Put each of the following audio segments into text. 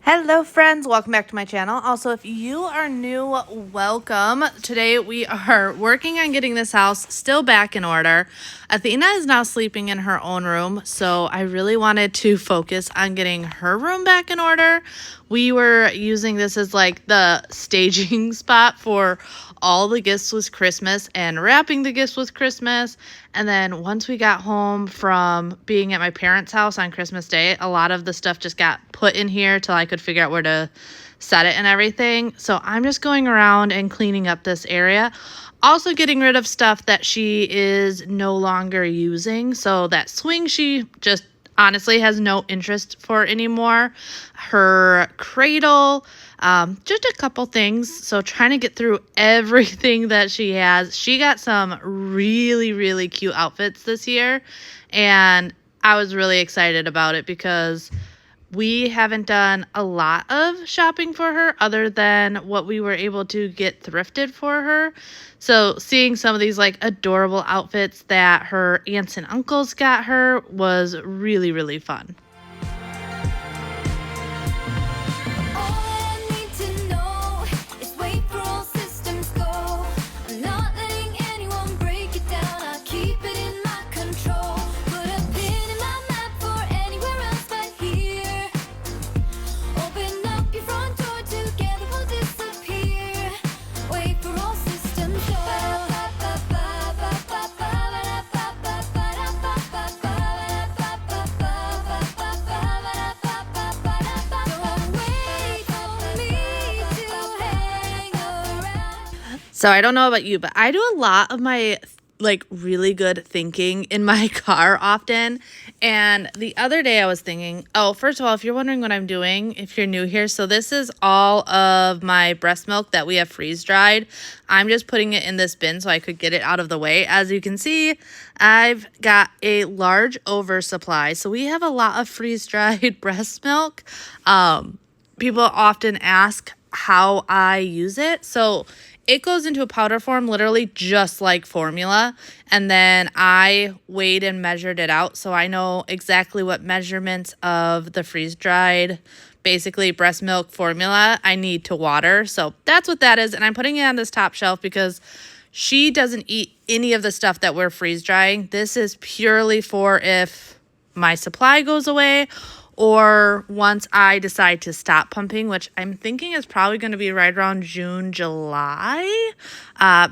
Hello friends, welcome back to my channel. Also, if you are new, welcome. Today we are working on getting this house still back in order. Athena is now sleeping in her own room, so I really wanted to focus on getting her room back in order. We were using this as like the staging spot for all the gifts with Christmas and wrapping the gifts with Christmas. And then once we got home from being at my parents' house on Christmas Day, a lot of the stuff just got put in here till I could figure out where to set it and everything. So I'm just going around and cleaning up this area. Also getting rid of stuff that she is no longer using. So that swing she just honestly has no interest for anymore. Her cradle, just a couple things. So trying to get through everything that she has. She got some really, really cute outfits this year. And I was really excited about it because we haven't done a lot of shopping for her other than what we were able to get thrifted for her. So seeing some of these like adorable outfits that her aunts and uncles got her was really, really fun. So I don't know about you, but I do a lot of my like really good thinking in my car often. And the other day I was thinking, oh, first of all, if you're wondering what I'm doing, if you're new here, so this is all of my breast milk that we have freeze dried. I'm just putting it in this bin so I could get it out of the way. As you can see, I've got a large oversupply. So we have a lot of freeze dried breast milk. People often ask how I use it. So it goes into a powder form, literally just like formula. And then I weighed and measured it out. So I know exactly what measurements of the freeze-dried, basically breast milk formula I need to water. So that's what that is. And I'm putting it on this top shelf because she doesn't eat any of the stuff that we're freeze-drying. This is purely for if my supply goes away or once I decide to stop pumping, which I'm thinking is probably going to be right around June, July,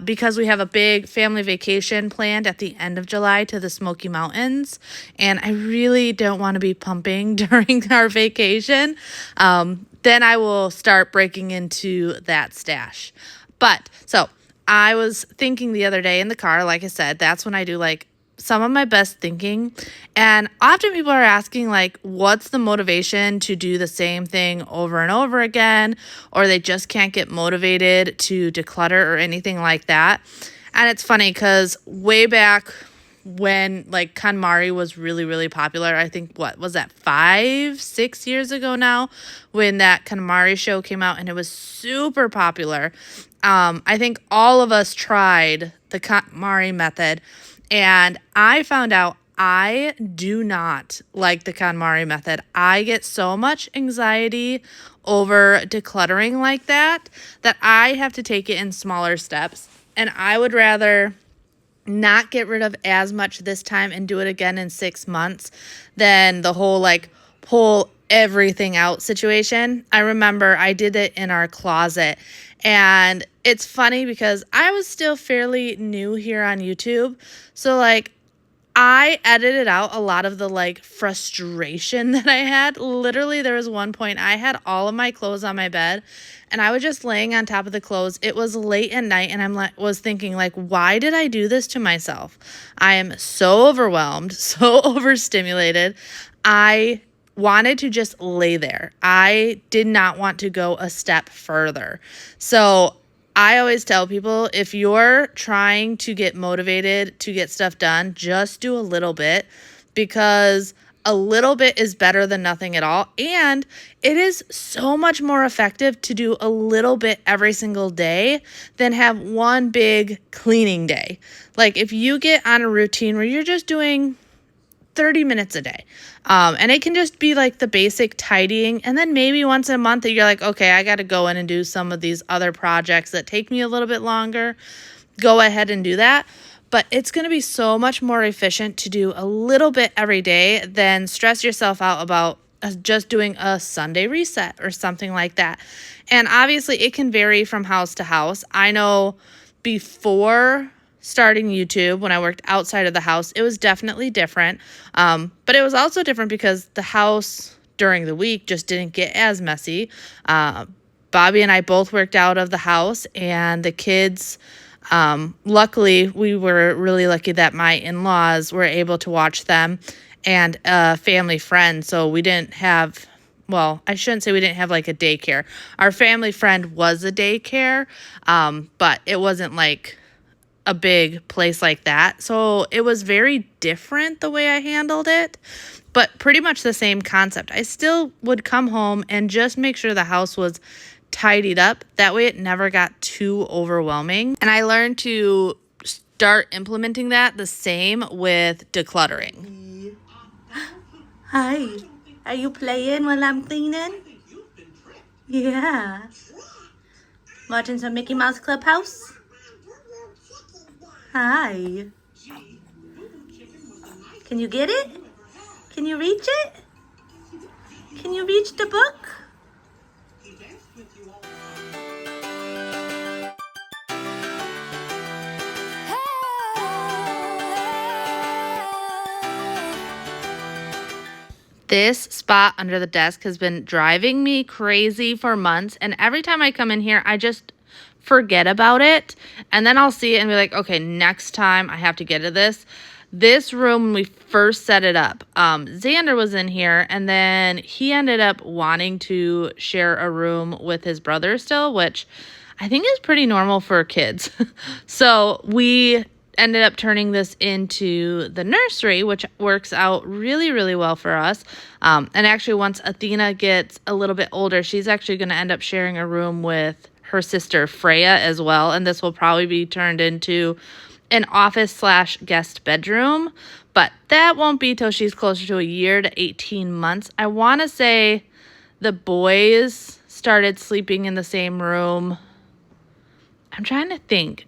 because we have a big family vacation planned at the end of July to the Smoky Mountains, and I really don't want to be pumping during our vacation. Then I will start breaking into that stash. But so I was thinking the other day in the car, like I said, that's when I do like some of my best thinking. And often people are asking like, what's the motivation to do the same thing over and over again? Or they just can't get motivated to declutter or anything like that. And it's funny because way back when like KonMari was really, really popular, I think, what was that, 5-6 years ago now, when that KonMari show came out and it was super popular. I think all of us tried the KonMari method. And I found out I do not like the KonMari method. I get so much anxiety over decluttering like that I have to take it in smaller steps. And I would rather not get rid of as much this time and do it again in 6 months than the whole like pull everything out situation. I remember I did it in our closet. And it's funny because I was still fairly new here on YouTube. So like I edited out a lot of the like frustration that I had. Literally, there was one point I had all of my clothes on my bed and I was just laying on top of the clothes. It was late at night and was thinking like, why did I do this to myself? I am so overwhelmed, so overstimulated. I wanted to just lay there. I did not want to go a step further. So I always tell people, if you're trying to get motivated to get stuff done, just do a little bit, because a little bit is better than nothing at all. And it is so much more effective to do a little bit every single day than have one big cleaning day. Like if you get on a routine where you're just doing 30 minutes a day. And it can just be like the basic tidying. And then maybe once a month that you're like, okay, I got to go in and do some of these other projects that take me a little bit longer. Go ahead and do that. But it's going to be so much more efficient to do a little bit every day than stress yourself out about just doing a Sunday reset or something like that. And obviously it can vary from house to house. I know before starting YouTube, when I worked outside of the house, it was definitely different. But it was also different because the house during the week just didn't get as messy. Bobby and I both worked out of the house, and the kids, luckily, we were really lucky that my in-laws were able to watch them and a family friend. So we didn't have, well, I shouldn't say we didn't have like a daycare. Our family friend was a daycare, but it wasn't like a big place like that. So it was very different the way I handled it, but pretty much the same concept. I still would come home and just make sure the house was tidied up. That way it never got too overwhelming. And I learned to start implementing that the same with decluttering. Hi, are you playing while I'm cleaning? Yeah. Watching some Mickey Mouse Clubhouse? Hi. Can you get it? Can you reach it? Can you reach the book? This spot under the desk has been driving me crazy for months, and every time I come in here, I just forget about it, and then I'll see it and be like, okay, next time I have to get to this. This room, when we first set it up, Xander was in here, and then he ended up wanting to share a room with his brother still, which I think is pretty normal for kids. So we ended up turning this into the nursery, which works out really, really well for us. And actually, once Athena gets a little bit older, she's actually going to end up sharing a room with her sister Freya as well. And this will probably be turned into an office/guest bedroom. But that won't be till she's closer to a year to 18 months. I want to say the boys started sleeping in the same room. I'm trying to think.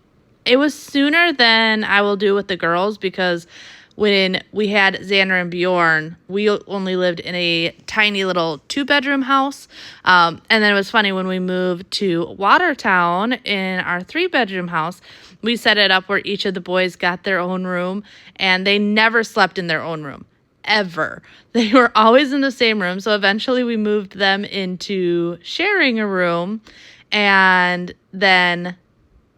It was sooner than I will do with the girls, because when we had Xander and Bjorn, we only lived in a tiny little 2-bedroom house. And then it was funny when we moved to Watertown in our 3-bedroom house, we set it up where each of the boys got their own room, and they never slept in their own room, ever. They were always in the same room. So eventually we moved them into sharing a room, and then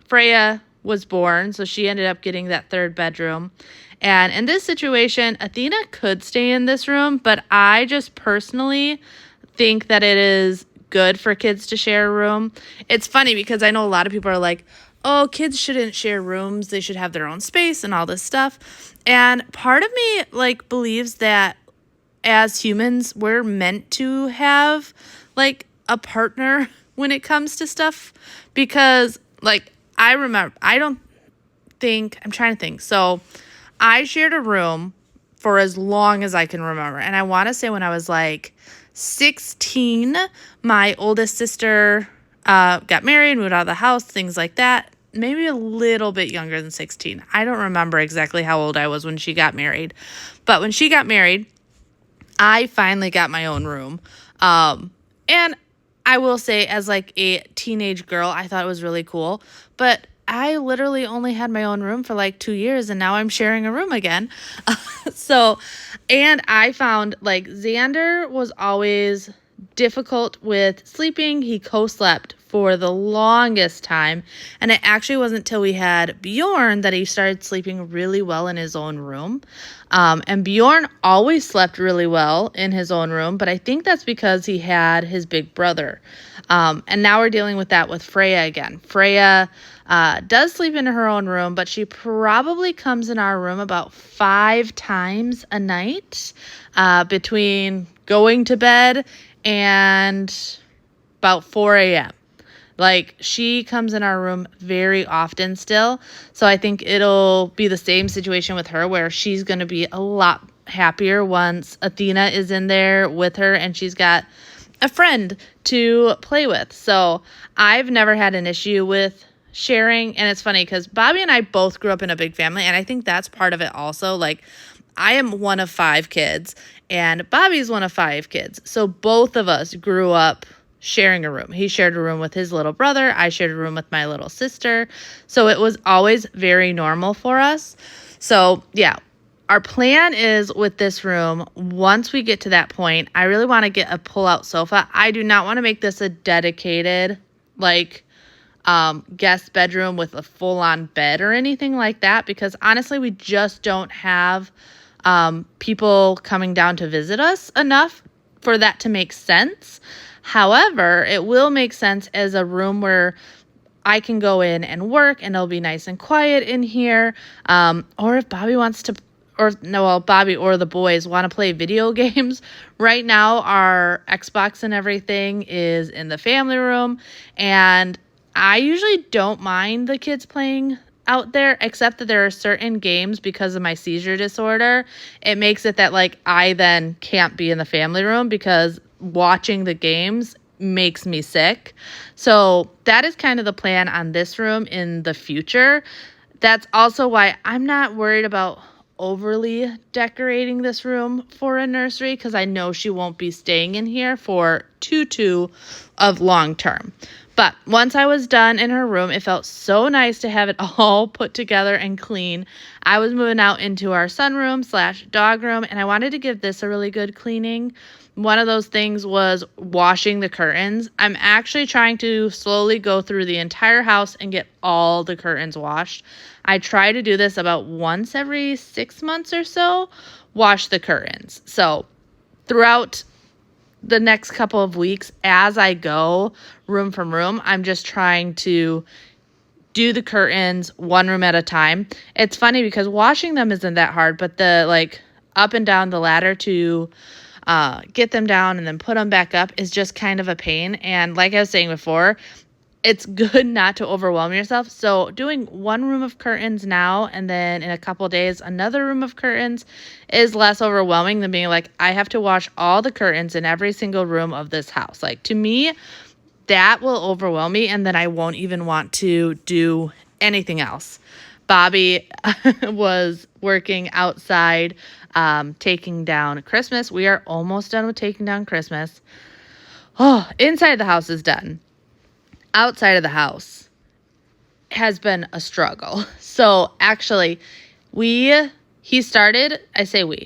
Freya was born, so she ended up getting that 3rd bedroom. And in this situation, Athena could stay in this room, but I just personally think that it is good for kids to share a room. It's funny because I know a lot of people are like, oh, kids shouldn't share rooms, they should have their own space and all this stuff. And part of me like believes that as humans, we're meant to have like a partner when it comes to stuff, because like I remember, I'm trying to think. So I shared a room for as long as I can remember. And I want to say when I was like 16, my oldest sister got married, moved out of the house, things like that. Maybe a little bit younger than 16. I don't remember exactly how old I was when she got married. But when she got married, I finally got my own room. And I will say, as like a teenage girl, I thought it was really cool. But I literally only had my own room for like 2 years, and now I'm sharing a room again. And I found like Xander was always difficult with sleeping. He co-slept for the longest time. And it actually wasn't till we had Bjorn that he started sleeping really well in his own room. And Bjorn always slept really well in his own room, but I think that's because he had his big brother. And now we're dealing with that with Freya again. Freya does sleep in her own room, but she probably comes in our room about 5 times a night, between going to bed and about 4 a.m. Like, she comes in our room very often still. So I think it'll be the same situation with her, where she's going to be a lot happier once Athena is in there with her and she's got a friend to play with. So I've never had an issue with sharing. And it's funny because Bobby and I both grew up in a big family. And I think that's part of it also. Like, I am one of 5 kids and Bobby's one of 5 kids. So both of us grew up sharing a room. He shared a room with his little brother. I shared a room with my little sister. So it was always very normal for us. So yeah, our plan is with this room, once we get to that point, I really want to get a pull-out sofa. I do not want to make this a dedicated, like, guest bedroom with a full-on bed or anything like that, because honestly, we just don't have people coming down to visit us enough for that to make sense. However, it will make sense as a room where I can go in and work and it'll be nice and quiet in here. Or if Bobby wants to, Bobby or the boys want to play video games. Right now, our Xbox and everything is in the family room. And I usually don't mind the kids playing out there, except that there are certain games, because of my seizure disorder, it makes it that like I then can't be in the family room because watching the games makes me sick. So that is kind of the plan on this room in the future. That's also why I'm not worried about overly decorating this room for a nursery, because I know she won't be staying in here for too of long term. But once I was done in her room, it felt so nice to have it all put together and clean. I was moving out into our sunroom / dog room, and I wanted to give this a really good cleaning. One of those things was washing the curtains. I'm actually trying to slowly go through the entire house and get all the curtains washed. I try to do this about once every 6 months or so, wash the curtains. So throughout the next couple of weeks, as I go room from room, I'm just trying to do the curtains one room at a time. It's funny because washing them isn't that hard, but the like up and down the ladder to get them down and then put them back up is just kind of a pain. And like I was saying before, it's good not to overwhelm yourself. So doing one room of curtains now and then in a couple days another room of curtains is less overwhelming than being like, I have to wash all the curtains in every single room of this house. Like, to me, that will overwhelm me, and then I won't even want to do anything else. Bobby was working outside, taking down Christmas. We are almost done with taking down Christmas. Oh, inside the house is done. Outside of the house has been a struggle. So actually, he started taking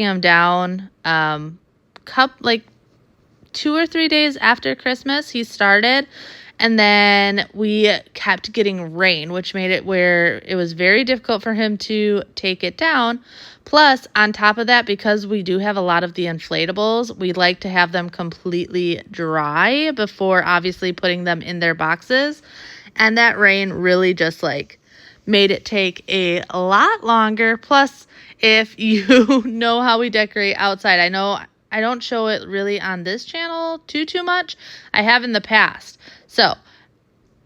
them down, 2 or 3 days after Christmas, he started. And then we kept getting rain, which made it where it was very difficult for him to take it down. Plus, on top of that, because we do have a lot of the inflatables, we like to have them completely dry before obviously putting them in their boxes. And that rain really just like made it take a lot longer. Plus, if you know how we decorate outside, I know I don't show it really on this channel too much. I have in the past. So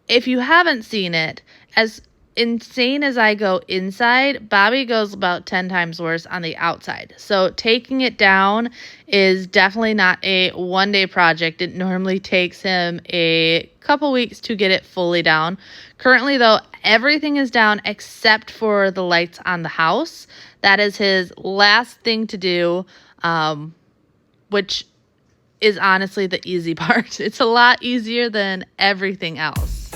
if you haven't seen it, as insane as I go inside, Bobby goes about 10 times worse on the outside. So taking it down is definitely not a one-day project. It normally takes him a couple weeks to get it fully down. Currently, though, everything is down except for the lights on the house. That is his last thing to do, which is honestly the easy part. It's a lot easier than everything else.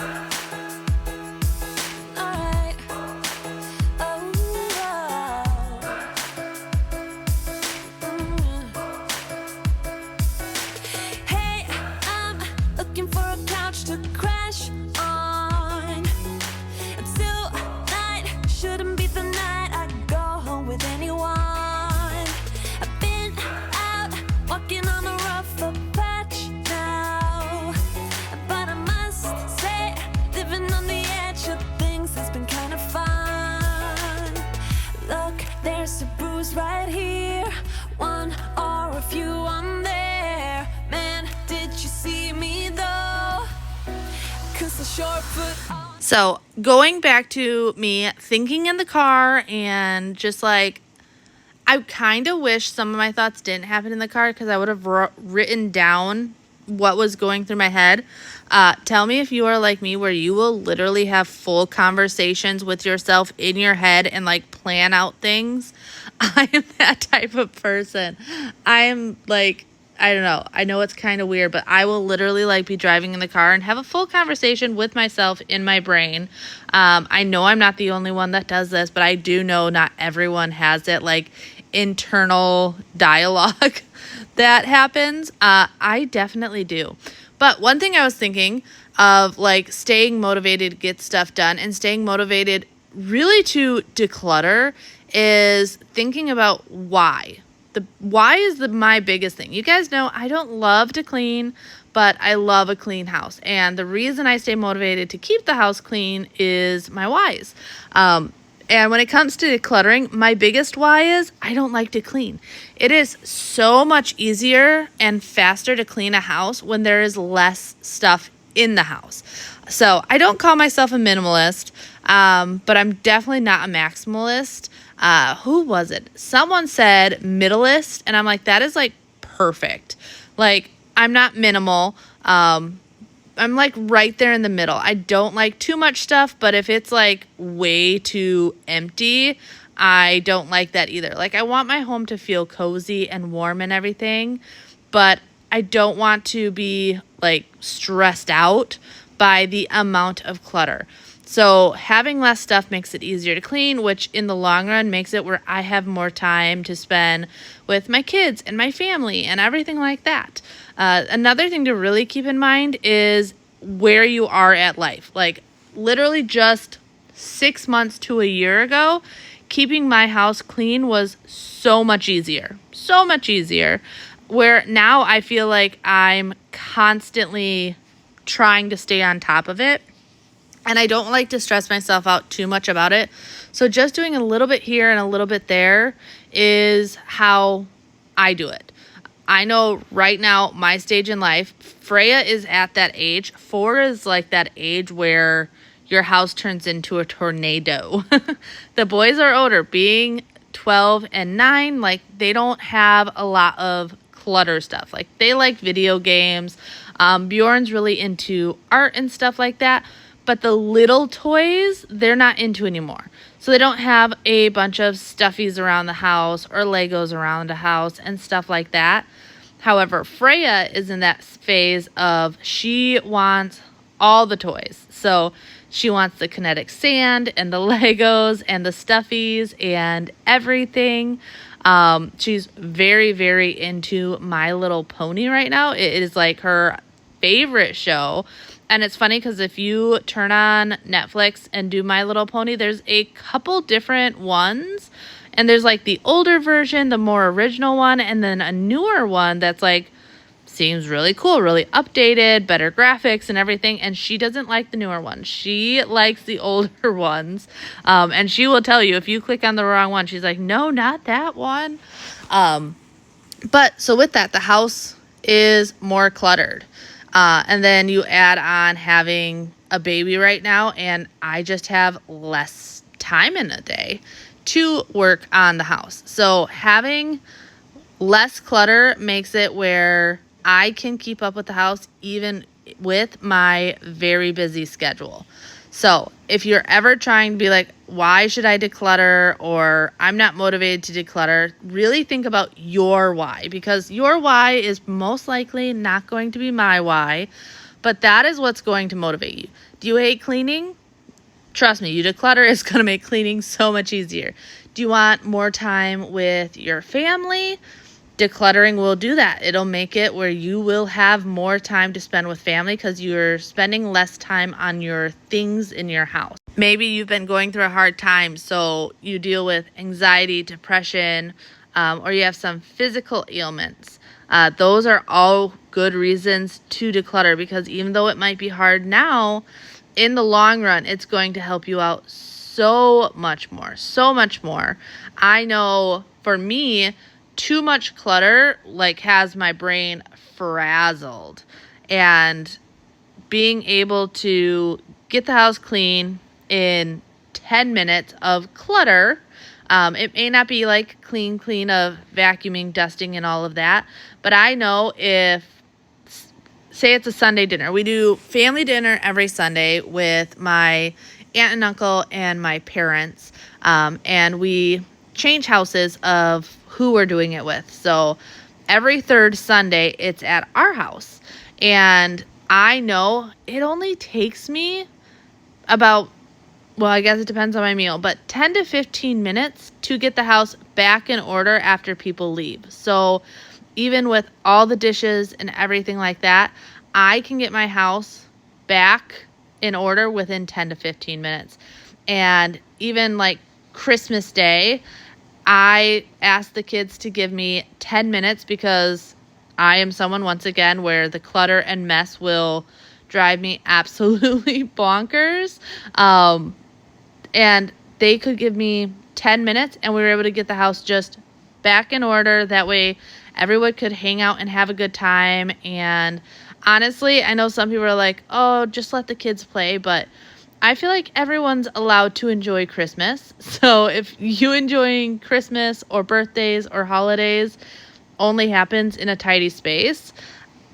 Hey, I'm looking for a couch to crash on. Until night shouldn't be the night I go home with anyone. I've been out walking on a rougher patch now, but I must say, living on the edge of things has been kind of fun. Look, there's a bruise right here, one or a few on there. Man, did you see me though? 'Cause the short foot. So going back to me thinking in the car and just like I kind of wish some of my thoughts didn't happen in the car because I would have written down what was going through my head. Tell me if you are like me, where you will literally have full conversations with yourself in your head and like plan out things. I am that type of person. I am like, I don't know. I know it's kind of weird, but I will literally like be driving in the car and have a full conversation with myself in my brain. I know I'm not the only one that does this, but I do know not everyone has it, like internal dialogue that happens. I definitely do. But one thing I was thinking of, like staying motivated to get stuff done and staying motivated really to declutter, is thinking about why. The why is my biggest thing. You guys know I don't love to clean, but I love a clean house. And the reason I stay motivated to keep the house clean is my whys. And when it comes to decluttering, my biggest why is I don't like to clean. It is so much easier and faster to clean a house when there is less stuff in the house. So I don't call myself a minimalist, but I'm definitely not a maximalist. Who was it? Someone said middleist, and I'm like, that is like perfect. Like, I'm not minimal. I'm like right there in the middle. I don't like too much stuff, but if it's like way too empty, I don't like that either. Like, I want my home to feel cozy and warm and everything, but I don't want to be like stressed out by the amount of clutter. So having less stuff makes it easier to clean, which in the long run makes it where I have more time to spend with my kids and my family and everything like that. Another thing to really keep in mind is where you are at life. Like, literally just 6 months to a year ago, keeping my house clean was so much easier. So much easier. Where now I feel like I'm constantly trying to stay on top of it. And I don't like to stress myself out too much about it. So just doing a little bit here and a little bit there is how I do it. I know right now, my stage in life, Freya is at that age. 4 is like that age where your house turns into a tornado. The boys are older, being 12 and 9, like they don't have a lot of clutter stuff. Like, they like video games. Bjorn's really into art and stuff like that. But the little toys, they're not into anymore. So they don't have a bunch of stuffies around the house or Legos around the house and stuff like that. However, Freya is in that phase of she wants all the toys. So she wants the kinetic sand and the Legos and the stuffies and everything. She's very, very into My Little Pony right now. It is like her favorite show. And it's funny because if you turn on Netflix and do My Little Pony, there's a couple different ones. And there's like the older version, the more original one, and then a newer one that's like, seems really cool, really updated, better graphics and everything. And she doesn't like the newer one. She likes the older ones. And she will tell you if you click on the wrong one, she's like, no, not that one. But so with that, the house is more cluttered. And then you add on having a baby right now, and I just have less time in a day to work on the house. So having less clutter makes it where I can keep up with the house even with my very busy schedule. So if you're ever trying to be like, why should I declutter, or I'm not motivated to declutter, really think about your why, because your why is most likely not going to be my why, but that is what's going to motivate you. Do you hate cleaning? Trust me, you declutter is going to make cleaning so much easier. Do you want more time with your family? Decluttering will do that. It'll make it where you will have more time to spend with family because you're spending less time on your things in your house. Maybe you've been going through a hard time, so you deal with anxiety, depression, or you have some physical ailments. Those are all good reasons to declutter, because even though it might be hard now, in the long run, it's going to help you out so much more, so much more. I know for me, too much clutter like has my brain frazzled, and being able to get the house clean in 10 minutes of clutter It may not be like clean of vacuuming, dusting, and all of that, but I know if, say it's a Sunday dinner. We do family dinner every Sunday with my aunt and uncle and my parents. And we change houses of who we're doing it with. So every third Sunday, it's at our house. And I know it only takes me about, well, I guess it depends on my meal, but 10 to 15 minutes to get the house back in order after people leave. So even with all the dishes and everything like that, I can get my house back in order within 10 to 15 minutes. And even like Christmas Day, I asked the kids to give me 10 minutes because I am someone, once again, where the clutter and mess will drive me absolutely bonkers. And they could give me 10 minutes and we were able to get the house just back in order. That way everyone could hang out and have a good time. And honestly, I know some people are like, oh, just let the kids play, but I feel like everyone's allowed to enjoy Christmas. So if you enjoying Christmas or birthdays or holidays only happens in a tidy space,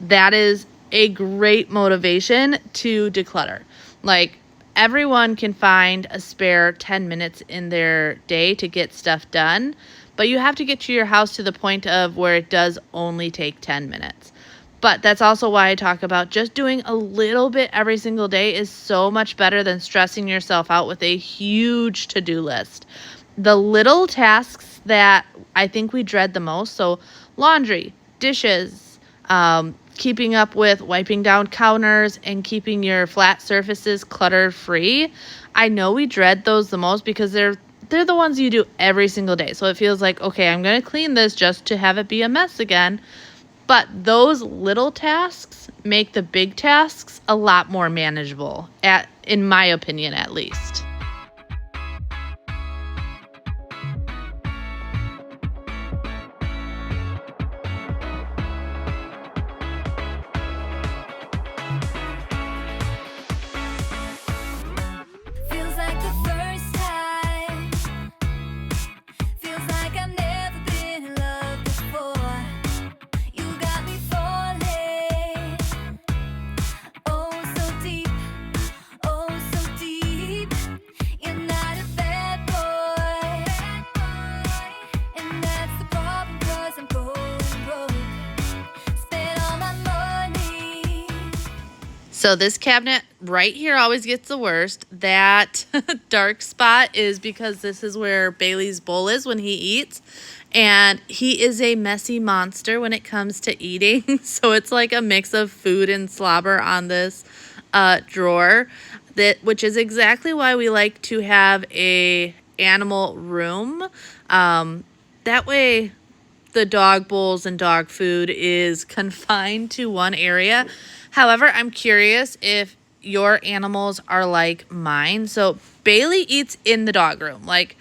that is a great motivation to declutter. Like, everyone can find a spare 10 minutes in their day to get stuff done, but you have to get to your house to the point of where it does only take 10 minutes. But that's also why I talk about just doing a little bit every single day is so much better than stressing yourself out with a huge to-do list. The little tasks that I think we dread the most, so laundry, dishes, keeping up with wiping down counters and keeping your flat surfaces clutter free. I know we dread those the most because they're the ones you do every single day. So it feels like, okay, I'm going to clean this just to have it be a mess again. But those little tasks make the big tasks a lot more manageable, in my opinion, at least. Feels like the first time. Feels like I've never been in love before. You got me falling. Oh, so deep. Oh, so deep. You're not a bad boy. And that's the problem, 'cause I'm going broke. Spent all my money. So this cabinet right here always gets the worst. That dark spot is because this is where Bailey's bowl is when he eats. And he is a messy monster when it comes to eating. So it's like a mix of food and slobber on this drawer, which is exactly why we like to have a animal room. That way the dog bowls and dog food is confined to one area. However, I'm curious if your animals are like mine. So Bailey eats in the dog room. Like,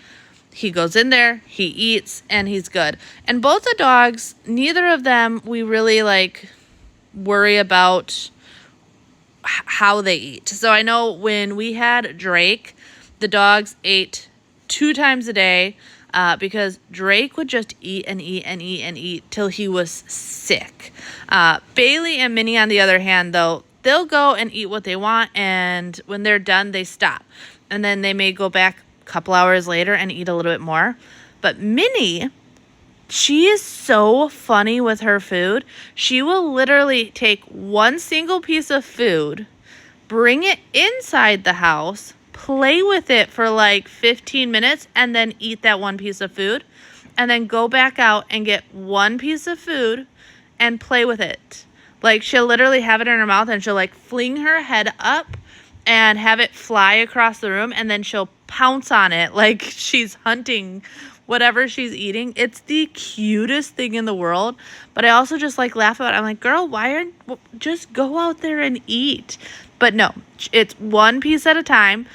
he goes in there, he eats, and he's good. And both the dogs, neither of them, we really like worry about how they eat. So I know when we had Drake, the dogs ate 2 times a day. Because Drake would just eat and eat and eat and eat till he was sick. Bailey and Minnie, on the other hand, though, they'll go and eat what they want, and when they're done, they stop. And then they may go back a couple hours later and eat a little bit more. But Minnie, she is so funny with her food. She will literally take one single piece of food, bring it inside the house, play with it for like 15 minutes, and then eat that one piece of food, and then go back out and get one piece of food and play with it. Like, she'll literally have it in her mouth and she'll like fling her head up and have it fly across the room, and then she'll pounce on it like she's hunting whatever she's eating. It's the cutest thing in the world. But I also just like laugh about it. I'm like, girl, just go out there and eat. But no, it's one piece at a time.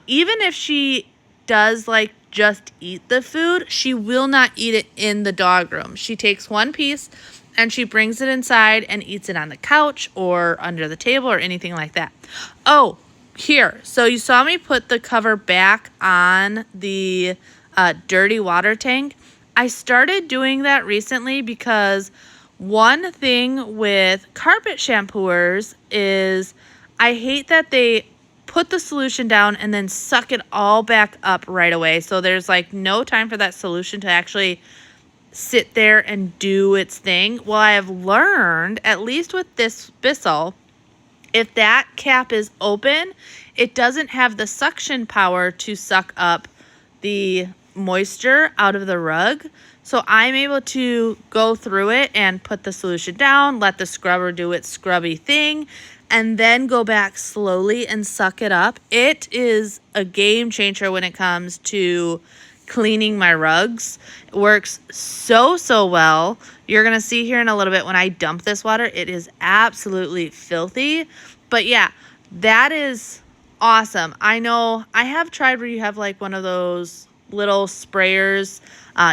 Even if she does like just eat the food, she will not eat it in the dog room. She takes one piece and she brings it inside and eats it on the couch or under the table or anything like that. Oh, here. So you saw me put the cover back on the dirty water tank. I started doing that recently because one thing with carpet shampooers is I hate that they put the solution down and then suck it all back up right away. So there's like no time for that solution to actually sit there and do its thing. Well, I have learned, at least with this Bissell, if that cap is open, it doesn't have the suction power to suck up the moisture out of the rug. So I'm able to go through it and put the solution down, let the scrubber do its scrubby thing, and then go back slowly and suck it up. It is a game changer when it comes to cleaning my rugs. It works so well. You're gonna see here in a little bit when I dump this water, it is absolutely filthy. But yeah, that is awesome. I know I have tried where you have like one of those little sprayers.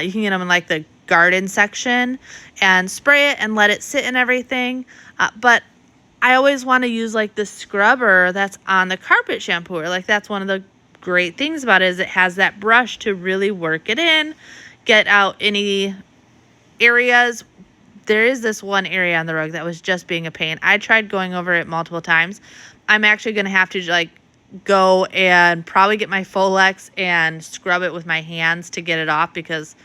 You can get them in like the garden section and spray it and let it sit and everything. But I always want to use like the scrubber that's on the carpet shampooer. Like that's one of the great things about it is it has that brush to really work it in, get out any areas. There is this one area on the rug that was just being a pain. I tried going over it multiple times. I'm actually going to have to like go and probably get my Folex and scrub it with my hands to get it off because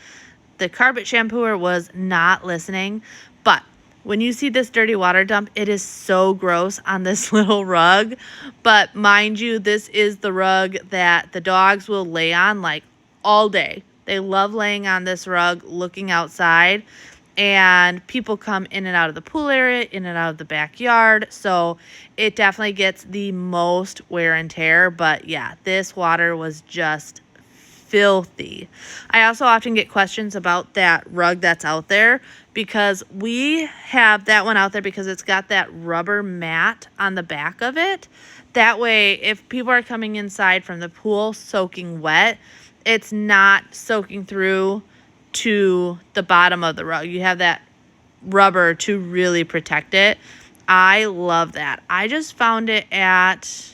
the carpet shampooer was not listening. But when you see this dirty water dump, it is so gross on this little rug. But mind you, this is the rug that the dogs will lay on like all day. They love laying on this rug, looking outside. And people come in and out of the pool area, in and out of the backyard. So it definitely gets the most wear and tear. But yeah, this water was just filthy. I also often get questions about that rug that's out there because we have that one out there because it's got that rubber mat on the back of it. That way, if people are coming inside from the pool soaking wet, it's not soaking through to the bottom of the rug. You have that rubber to really protect it. I love that. I just found it at,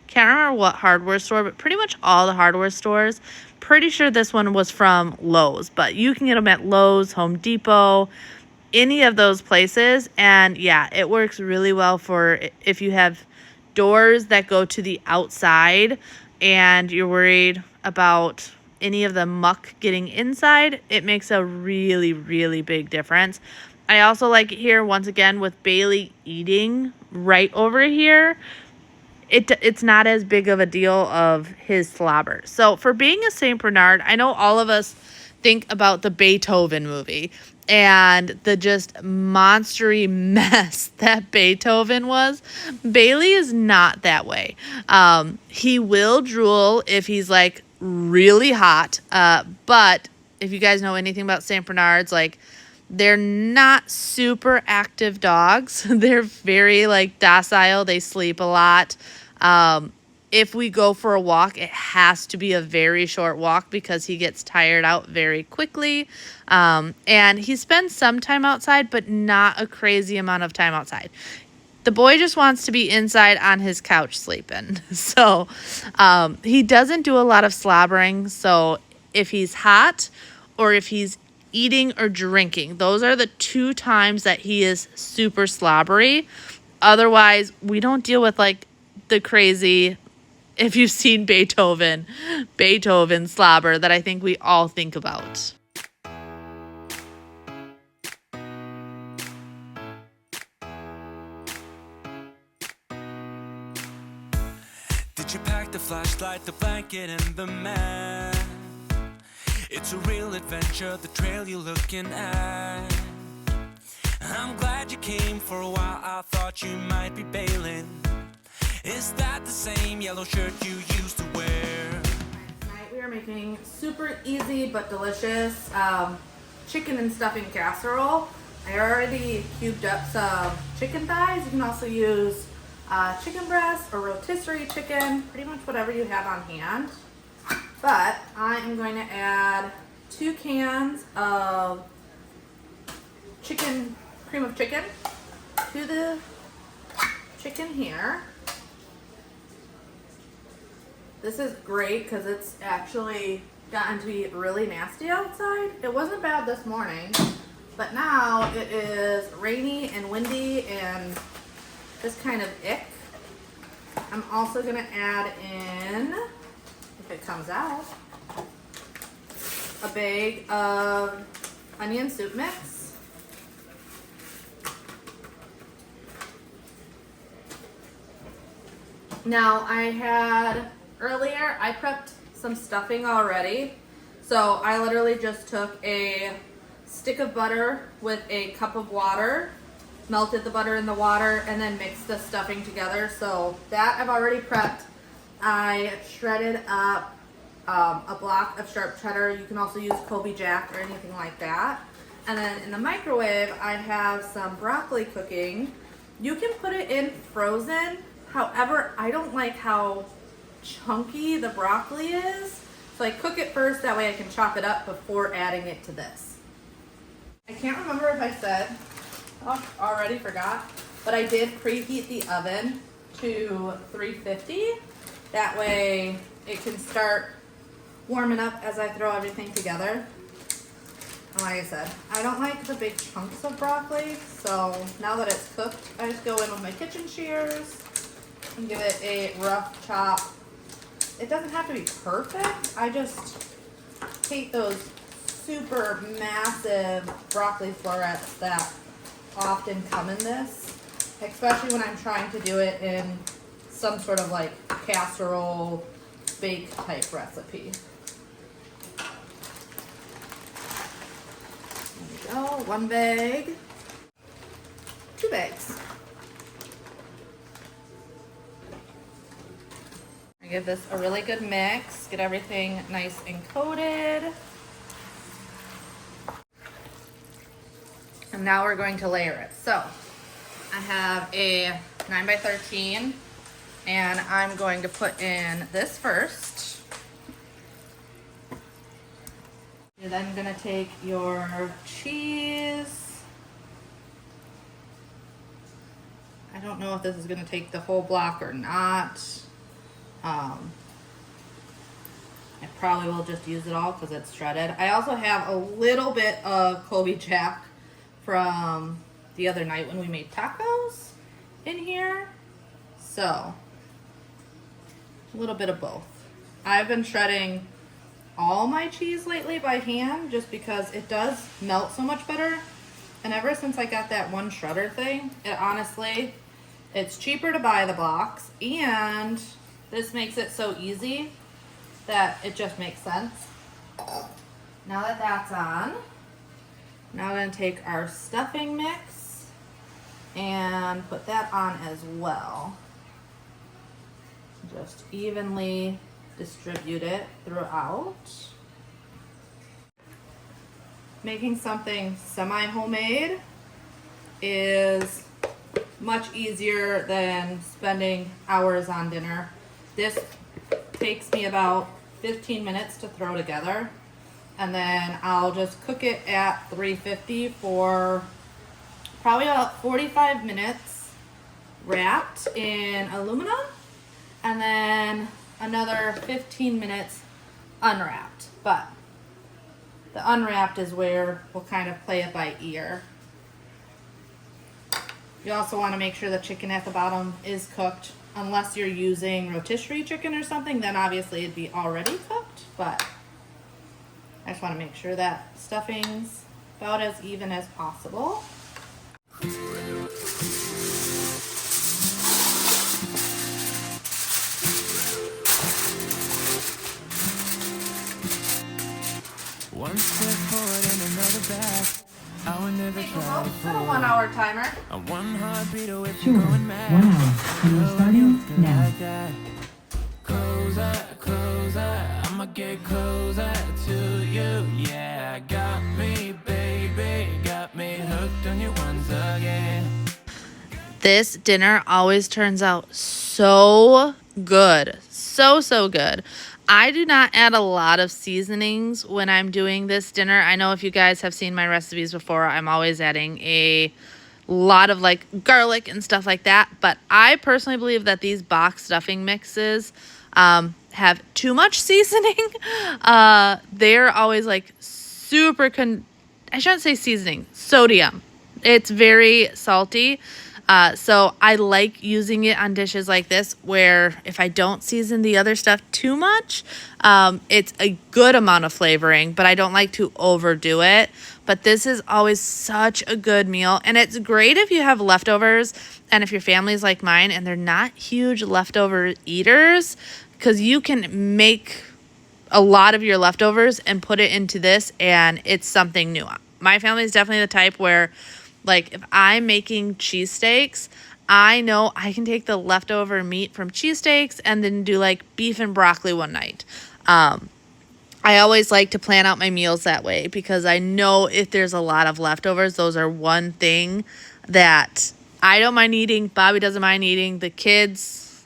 can't remember what hardware store, but pretty much all the hardware stores. Pretty sure this one was from Lowe's, but you can get them at Lowe's, Home Depot, any of those places. And yeah, it works really well for if you have doors that go to the outside and you're worried about any of the muck getting inside. It makes a really big difference. I also like it here once again with Bailey eating right over here. It's not as big of a deal of his slobber. So for being a St. Bernard, I know all of us think about the Beethoven movie and the just monstery mess that Beethoven was. Bailey is not that way. He will drool if he's like really hot. But if you guys know anything about St. Bernards, like they're not super active dogs. They're very like docile. They sleep a lot. If we go for a walk, it has to be a very short walk because he gets tired out very quickly. And he spends some time outside, but not a crazy amount of time outside. The boy just wants to be inside on his couch sleeping. So he doesn't do a lot of slobbering. So if he's hot or if he's eating or drinking, those are the two times that he is super slobbery. Otherwise, we don't deal with like the crazy, if you've seen Beethoven slobber that I think we all think about. Did you pack the flashlight, the blanket, and the map? It's a real adventure, the trail you're looking at. I'm glad you came for a while, I thought you might be bailing. Is that the same yellow shirt you used to wear? Tonight we are making super easy but delicious chicken and stuffing casserole. I already cubed up some chicken thighs. You can also use chicken breast or rotisserie chicken, pretty much whatever you have on hand. But I am going to add 2 cans of cream of chicken to the chicken here. This is great because it's actually gotten to be really nasty outside. It wasn't bad this morning, but now it is rainy and windy and just kind of ick. I'm also gonna add in, if it comes out, a bag of onion soup mix. Now earlier I prepped some stuffing already. So I literally just took a stick of butter with a cup of water, melted the butter in the water, and then mixed the stuffing together. So that I've already prepped. I shredded up a block of sharp cheddar. You can also use Colby Jack or anything like that. And then in the microwave, I have some broccoli cooking. You can put it in frozen. However, I don't like how chunky the broccoli is. So I cook it first, that way I can chop it up before adding it to this. I can't remember if I said, already forgot, but I did preheat the oven to 350. That way it can start warming up as I throw everything together. And like I said, I don't like the big chunks of broccoli, so now that it's cooked, I just go in with my kitchen shears and give it a rough chop. It doesn't have to be perfect. I just hate those super massive broccoli florets that often come in this, especially when I'm trying to do it in some sort of like casserole bake type recipe. There we go, 1 bag, 2 bags. Give this a really good mix, get everything nice and coated. And now we're going to layer it. So I have a 9x13 and I'm going to put in this first. You're then gonna take your cheese. I don't know if this is gonna take the whole block or not. I probably will just use it all because it's shredded. I also have a little bit of Colby Jack from the other night when we made tacos in here. So, a little bit of both. I've been shredding all my cheese lately by hand just because it does melt so much better. And ever since I got that one shredder thing, it's cheaper to buy the blocks, and this makes it so easy that it just makes sense. Now that that's on, now I'm gonna take our stuffing mix and put that on as well. Just evenly distribute it throughout. Making something semi-homemade is much easier than spending hours on dinner. This takes me about 15 minutes to throw together, and then I'll just cook it at 350 for probably about 45 minutes wrapped in aluminum, and then another 15 minutes unwrapped. But the unwrapped is where we'll kind of play it by ear. You also want to make sure the chicken at the bottom is cooked. Unless you're using rotisserie chicken or something, then obviously it'd be already cooked, but I just want to make sure that stuffing's about as even as possible. One step forward and another back. I would never try to Set a 1 hour timer. I'm one heartbeat away Sure. from going mad. 1 hour. And we're starting now. Like that. Closer, closer, I'ma get closer to you. Yeah, got me, baby, got me hooked on you once again. This dinner always turns out so good. So good. I do not add a lot of seasonings when I'm doing this dinner. I know if you guys have seen my recipes before, I'm always adding a lot of like garlic and stuff like that. But I personally believe that these box stuffing mixes have too much seasoning. They're always like super, I shouldn't say seasoning, sodium. It's very salty. So I like using it on dishes like this where if I don't season the other stuff too much, it's a good amount of flavoring, but I don't like to overdo it. But this is always such a good meal, and it's great if you have leftovers and if your family's like mine and they're not huge leftover eaters, because you can make a lot of your leftovers and put it into this and it's something new. My family is definitely the type where, like, if I'm making cheesesteaks, I know I can take the leftover meat from cheesesteaks and then do like beef and broccoli one night. I always like to plan out my meals that way because I know if there's a lot of leftovers, those are one thing that I don't mind eating. Bobby doesn't mind eating. The kids,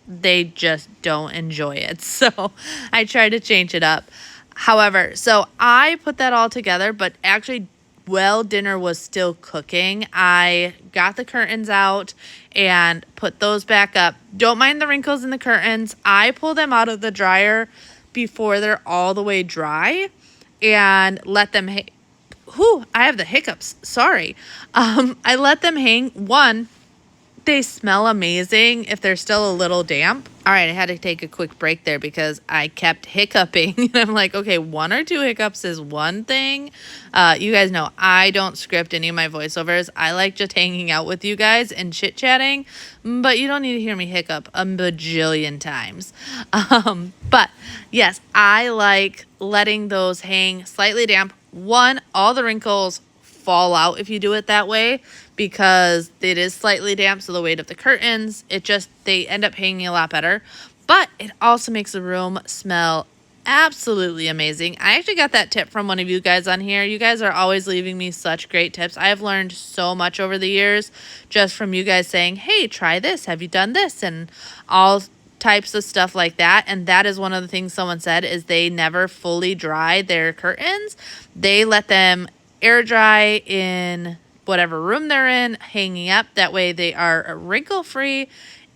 they just don't enjoy it. So I try to change it up. However, so I put that all together, but actually while dinner was still cooking, I got the curtains out and put those back up. Don't mind the wrinkles in the curtains. I pull them out of the dryer before they're all the way dry and let them hang. I have the hiccups. Sorry. I let them hang. One, they smell amazing if they're still a little damp. All right, I had to take a quick break there because I kept hiccuping. And I'm like, okay, 1 or 2 hiccups is one thing. You guys know I don't script any of my voiceovers. I like just hanging out with you guys and chit-chatting. But you don't need to hear me hiccup a bajillion times. But yes, I like letting those hang slightly damp. One, all the wrinkles fall out if you do it that way because it is slightly damp, so the weight of the curtains, they end up hanging a lot better. But it also makes the room smell absolutely amazing. I actually got that tip from one of you guys on here. You guys are always leaving me such great tips. I have learned so much over the years just from you guys saying, hey, try this, have you done this, and all types of stuff like that. And that is one of the things someone said is they never fully dry their curtains. They let them air dry in whatever room they're in, hanging up. That way they are wrinkle free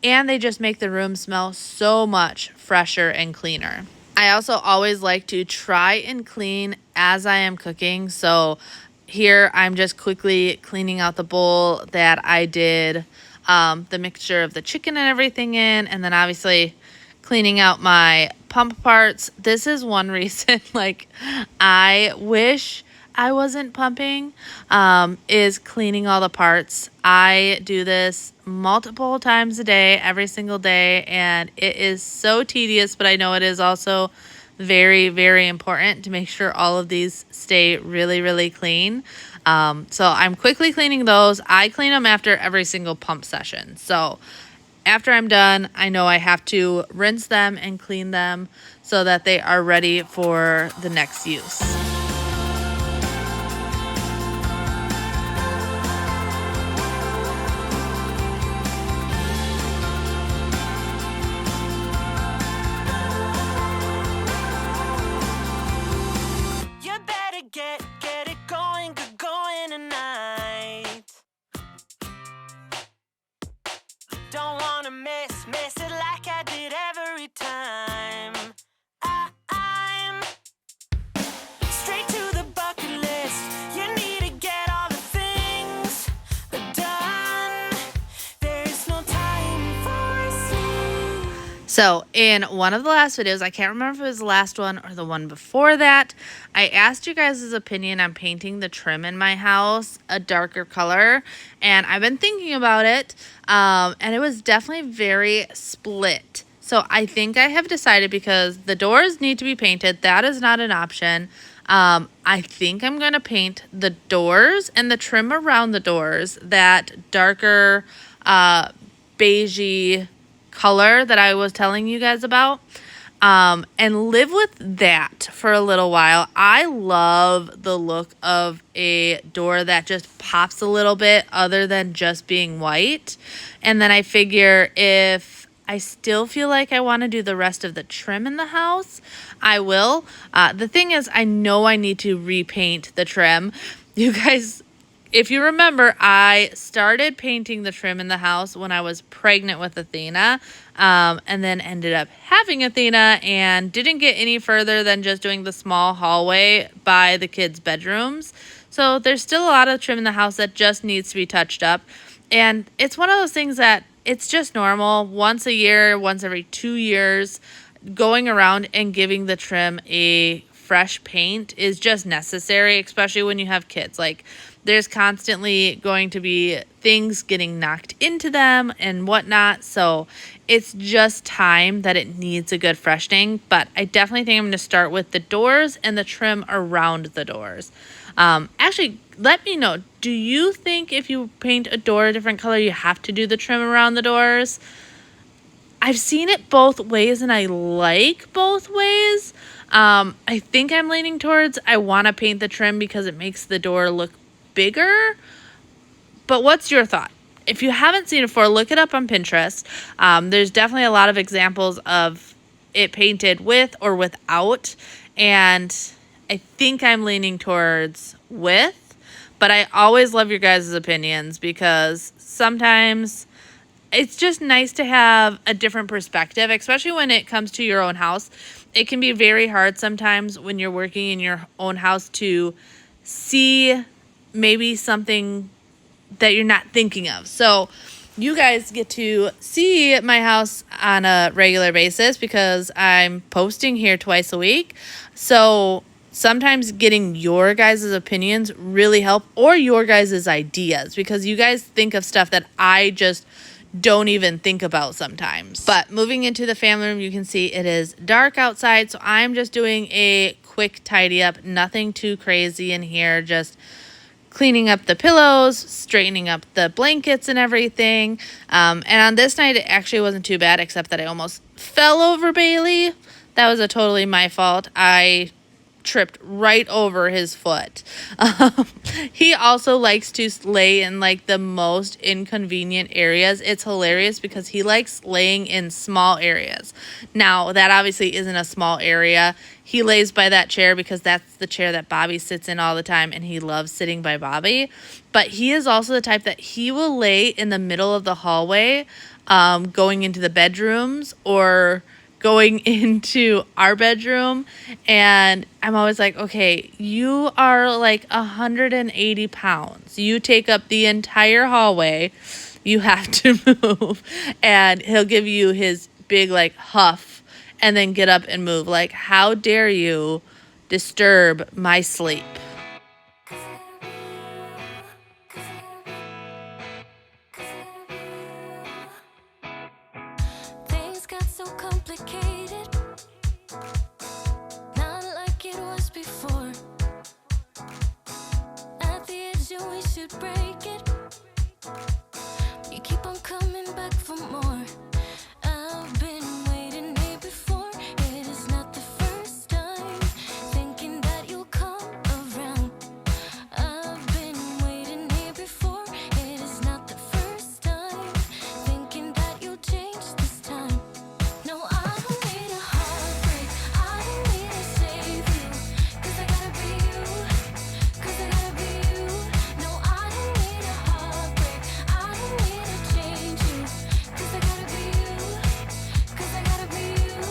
and they just make the room smell so much fresher and cleaner. I also always like to try and clean as I am cooking. So here I'm just quickly cleaning out the bowl that I did the mixture of the chicken and everything in, and then obviously cleaning out my pump parts. This is one reason like I wish I wasn't pumping, is cleaning all the parts. I do this multiple times a day, every single day, and it is so tedious, but I know it is also very, very important to make sure all of these stay really, really clean. So I'm quickly cleaning those. I clean them after every single pump session. So after I'm done, I know I have to rinse them and clean them so that they are ready for the next use. Get it going, get going tonight. Don't wanna miss it like I did every time. I'm straight to the bucket list. You need to get all the things done. There's no time for sleep. So in one of the last videos, I can't remember if it was the last one or the one before that, I asked you guys' opinion on painting the trim in my house a darker color, and I've been thinking about it, and it was definitely very split. So I think I have decided, because the doors need to be painted, that is not an option. I think I'm going to paint the doors and the trim around the doors that darker beigey color that I was telling you guys about, and live with that for a little while. I love the look of a door that just pops a little bit other than just being white. And then I figure if I still feel like I want to do the rest of the trim in the house, I will. The thing is, I know I need to repaint the trim. You guys, if you remember, I started painting the trim in the house when I was pregnant with Athena, and then ended up having Athena and didn't get any further than just doing the small hallway by the kids' bedrooms. So there's still a lot of trim in the house that just needs to be touched up. And it's one of those things that it's just normal. Once a year, once every 2 years, going around and giving the trim a fresh paint is just necessary, especially when you have kids. Like, there's constantly going to be things getting knocked into them and whatnot. So it's just time that it needs a good freshening. But I definitely think I'm going to start with the doors and the trim around the doors. Actually, let me know. Do you think if you paint a door a different color, you have to do the trim around the doors? I've seen it both ways, and I like both ways. I think I'm leaning towards I want to paint the trim because it makes the door look bigger. But what's your thought? If you haven't seen it before, look it up on Pinterest. There's definitely a lot of examples of it painted with or without. And I think I'm leaning towards with. But I always love your guys' opinions because sometimes it's just nice to have a different perspective, especially when it comes to your own house. It can be very hard sometimes when you're working in your own house to see maybe something that you're not thinking of. So you guys get to see my house on a regular basis because I'm posting here twice a week. So sometimes getting your guys' opinions really help, or your guys' ideas, because you guys think of stuff that I just don't even think about sometimes. But moving into the family room, you can see it is dark outside, so I'm just doing a quick tidy up. Nothing too crazy in here, just cleaning up the pillows, straightening up the blankets and everything. And on this night, it actually wasn't too bad, except that I almost fell over Bailey. That was totally my fault. I tripped right over his foot. He also likes to lay in like the most inconvenient areas. It's hilarious because he likes laying in small areas. Now, that obviously isn't a small area. He lays by that chair because that's the chair that Bobby sits in all the time, and he loves sitting by Bobby. But he is also the type that he will lay in the middle of the hallway, going into the bedrooms or going into our bedroom. And I'm always like, okay, you are like 180 pounds. You take up the entire hallway. You have to move. And he'll give you his big like huff and then get up and move. Like, how dare you disturb my sleep? Things got so complicated, not like it was before. At the edge, and we should break it. You keep on coming back for more. I've been waiting here before. It is not the first time, thinking that you'll come around. I've been waiting here before. It is not the first time, thinking that you'll change this time. No, I don't need a heartbreak. I don't need to save you, 'cause I gotta be you, 'cause I gotta be you. No, I don't need a heartbreak. I don't need to change you, 'cause I gotta be you, 'cause I gotta be you.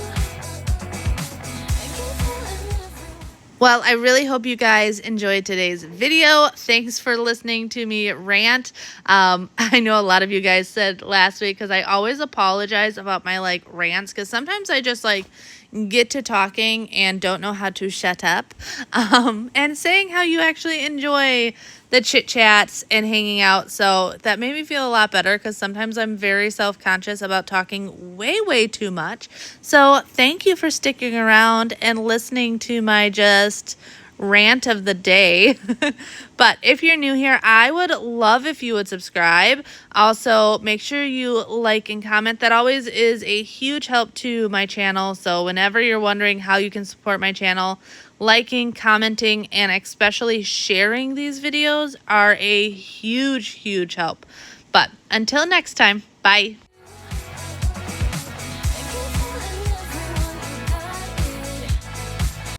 I keep telling everyone. Well, I really hope you guys enjoyed today's video. Thanks for listening to me rant. I know a lot of you guys said last week, because I always apologize about my like rants, because sometimes I just like get to talking and don't know how to shut up. And saying how you actually enjoy the chit chats and hanging out. So that made me feel a lot better, because sometimes I'm very self-conscious about talking way too much. So thank you for sticking around and listening to my just rant of the day. But if you're new here, I would love if you would subscribe. Also, make sure you like and comment. That always is a huge help to my channel. So whenever you're wondering how you can support my channel, liking, commenting, and especially sharing these videos are a huge help. But until next time, bye.